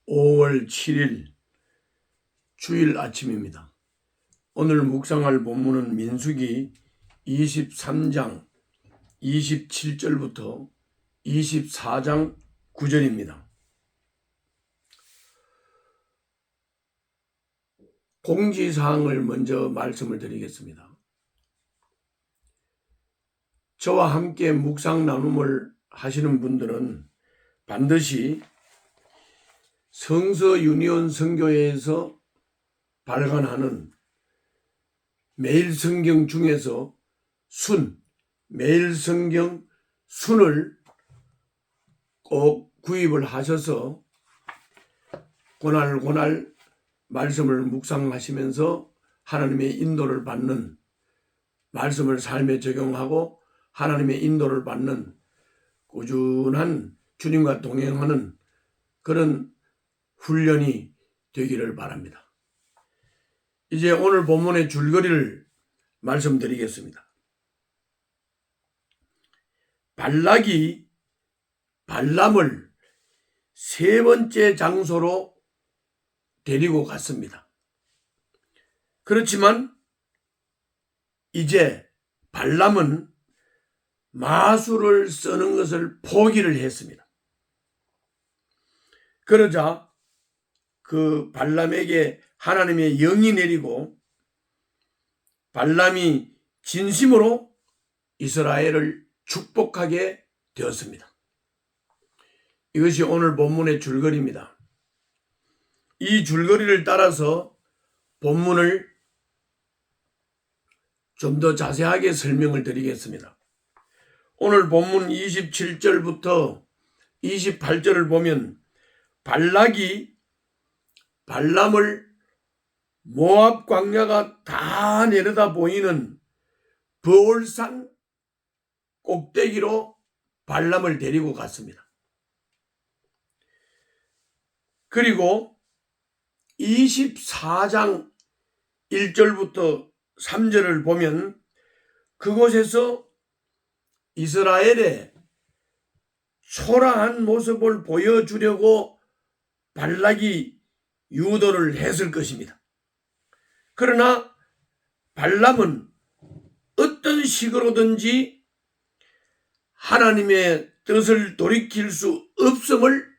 5월 7일 주일 아침입니다. 오늘 묵상할 본문은 민수기 23장 27절부터 24장 9절입니다. 공지사항을 먼저 말씀을 드리겠습니다. 저와 함께 묵상 나눔을 하시는 분들은 반드시 성서 유니온 선교회에서 발간하는 매일 성경 중에서 매일 성경 순을 꼭 구입을 하셔서 고날 말씀을 묵상하시면서 하나님의 인도를 받는, 말씀을 삶에 적용하고 하나님의 인도를 받는 꾸준한 주님과 동행하는 그런 훈련이 되기를 바랍니다. 이제 오늘 본문의 줄거리를 말씀드리겠습니다. 발락이 발람을 세 번째 장소로 데리고 갔습니다. 그렇지만 이제 발람은 마술을 쓰는 것을 포기를 했습니다. 그러자 그 발람에게 하나님의 영이 내리고 발람이 진심으로 이스라엘을 축복하게 되었습니다. 이것이 오늘 본문의 줄거리입니다. 이 줄거리를 따라서 본문을 좀 더 자세하게 설명을 드리겠습니다. 오늘 본문 27절부터 28절을 보면 발락이 발람을 모압 광야가 다 내려다 보이는 브올산 꼭대기로 발람을 데리고 갔습니다. 그리고 24장 1절부터 3절을 보면 그곳에서 이스라엘의 초라한 모습을 보여주려고 발락이 유도를 했을 것입니다. 그러나 발람은 어떤 식으로든지 하나님의 뜻을 돌이킬 수 없음을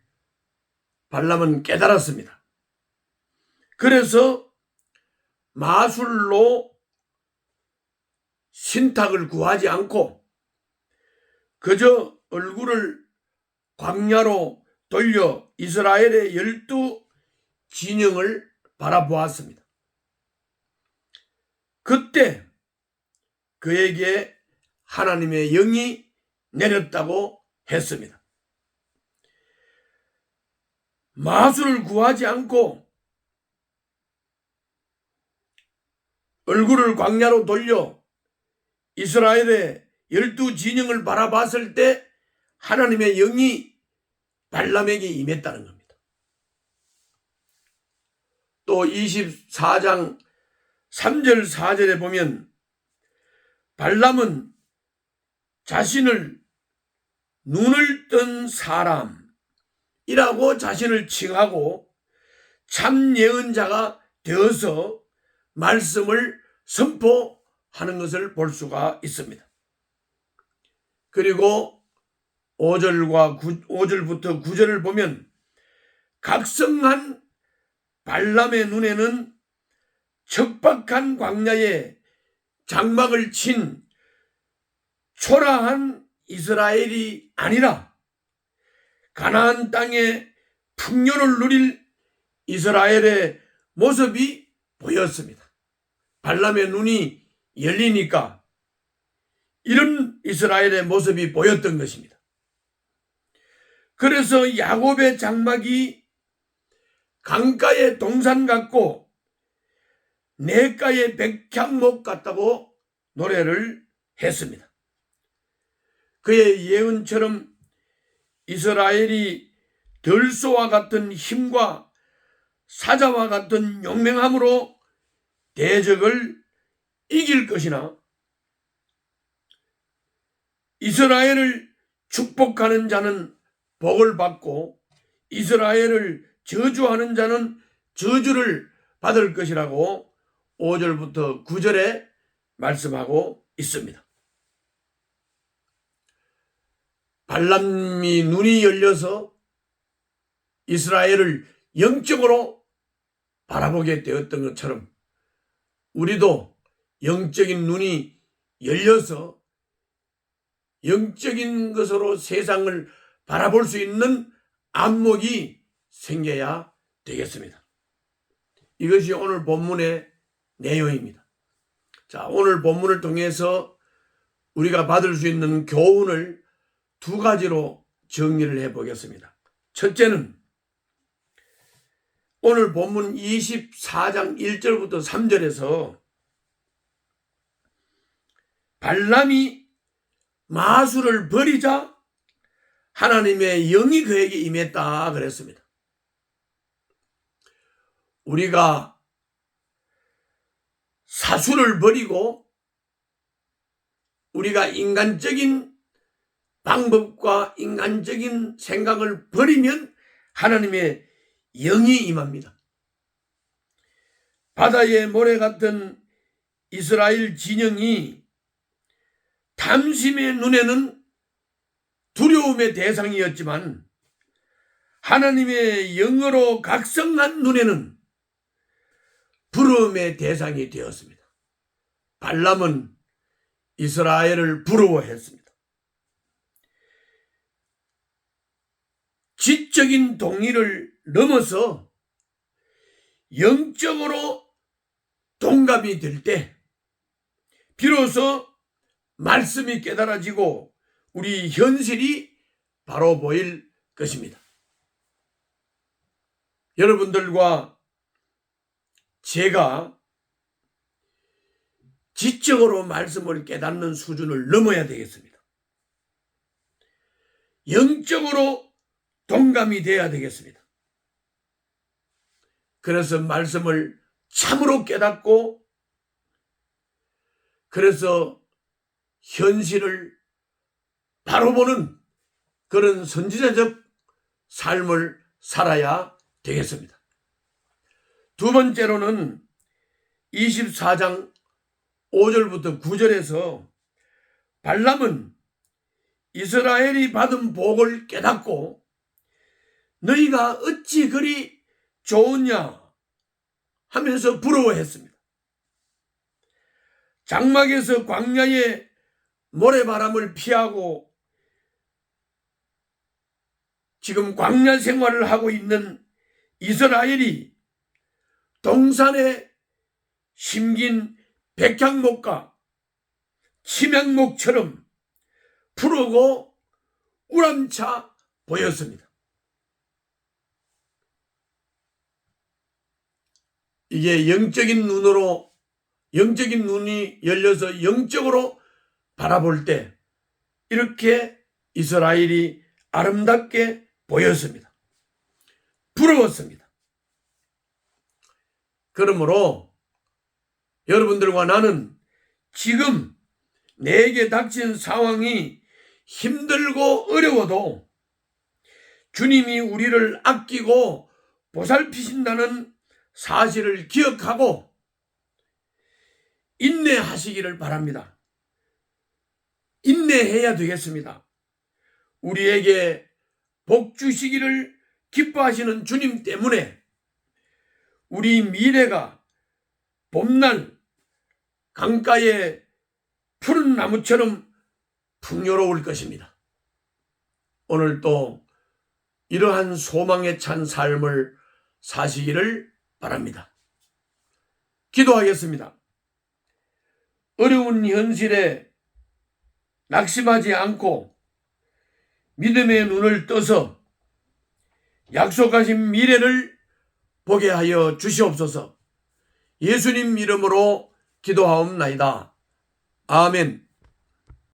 발람은 깨달았습니다. 그래서 마술로 신탁을 구하지 않고 그저 얼굴을 광야로 돌려 이스라엘의 12 진영을 바라보았습니다. 그때 그에게 하나님의 영이 내렸다고 했습니다. 마술을 구하지 않고 얼굴을 광야로 돌려 이스라엘의 12 진영을 바라봤을 때 하나님의 영이 발람에게 임했다는 겁니다. 또 24장 3절 4절에 보면 발람은 자신을 눈을 뜬 사람이라고 자신을 칭하고 참 예언자가 되어서 말씀을 선포하는 것을 볼 수가 있습니다. 그리고 5절부터 9절을 보면 각성한 발람의 눈에는 척박한 광야에 장막을 친 초라한 이스라엘이 아니라 가나안 땅의 풍요를 누릴 이스라엘의 모습이 보였습니다. 발람의 눈이 열리니까 이런 이스라엘의 모습이 보였던 것입니다. 그래서 야곱의 장막이 강가의 동산 같고 냇가의 백향목 같다고 노래를 했습니다. 그의 예언처럼 이스라엘이 들소와 같은 힘과 사자와 같은 용맹함으로 대적을 이길 것이나 이스라엘을 축복하는 자는 복을 받고 이스라엘을 저주하는 자는 저주를 받을 것이라고 5절부터 9절에 말씀하고 있습니다. 발람이 눈이 열려서 이스라엘을 영적으로 바라보게 되었던 것처럼 우리도 영적인 눈이 열려서 영적인 것으로 세상을 바라볼 수 있는 안목이 생겨야 되겠습니다. 이것이 오늘 본문의 내용입니다. 자, 오늘 본문을 통해서 우리가 받을 수 있는 교훈을 두 가지로 정리를 해보겠습니다. 첫째는 오늘 본문 24장 1절부터 3절에서 발람이 마술을 버리자 하나님의 영이 그에게 임했다 그랬습니다. 우리가 사술을 버리고 우리가 인간적인 방법과 인간적인 생각을 버리면 하나님의 영이 임합니다. 바다의 모래 같은 이스라엘 진영이 탐심의 눈에는 두려움의 대상이었지만 하나님의 영으로 각성한 눈에는 부러움의 대상이 되었습니다. 발람은 이스라엘을 부러워했습니다. 지적인 동의를 넘어서 영적으로 동감이 될 때 비로소 말씀이 깨달아지고 우리 현실이 바로 보일 것입니다. 여러분들과 제가 지적으로 말씀을 깨닫는 수준을 넘어야 되겠습니다. 영적으로 동감이 돼야 되겠습니다. 그래서 말씀을 참으로 깨닫고 그래서 현실을 바로 보는 그런 선지자적 삶을 살아야 되겠습니다. 두 번째로는 24장 5절부터 9절에서 발람은 이스라엘이 받은 복을 깨닫고 너희가 어찌 그리 좋으냐 하면서 부러워했습니다. 장막에서 광야의 모래바람을 피하고 지금 광야 생활을 하고 있는 이스라엘이 동산에 심긴 백향목과 침향목처럼 푸르고 우람차 보였습니다. 이게 영적인 눈이 열려서 영적으로 바라볼 때 이렇게 이스라엘이 아름답게 보였습니다. 부러웠습니다. 그러므로 여러분들과 나는 지금 내게 닥친 상황이 힘들고 어려워도 주님이 우리를 아끼고 보살피신다는 사실을 기억하고 인내하시기를 바랍니다. 인내해야 되겠습니다. 우리에게 복 주시기를 기뻐하시는 주님 때문에 우리 미래가 봄날 강가의 푸른 나무처럼 풍요로울 것입니다. 오늘도 이러한 소망에 찬 삶을 사시기를 바랍니다. 기도하겠습니다. 어려운 현실에 낙심하지 않고 믿음의 눈을 떠서 약속하신 미래를 보게 하여 주시옵소서. 예수님 이름으로 기도하옵나이다. 아멘.